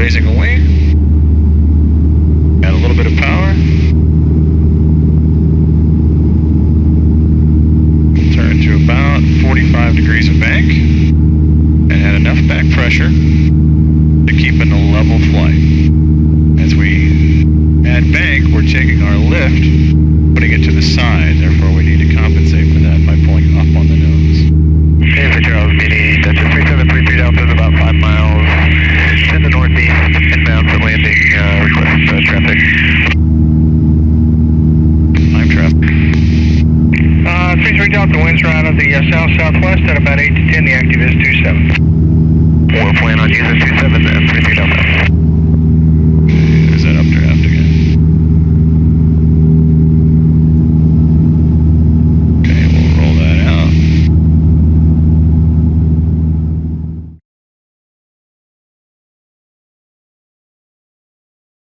raising a wing. Add a little bit of power. Turn to about 45 degrees of bank. And add enough back pressure to keep in a level flight. As we add bank, we're taking our lift, putting it to the side. Therefore, we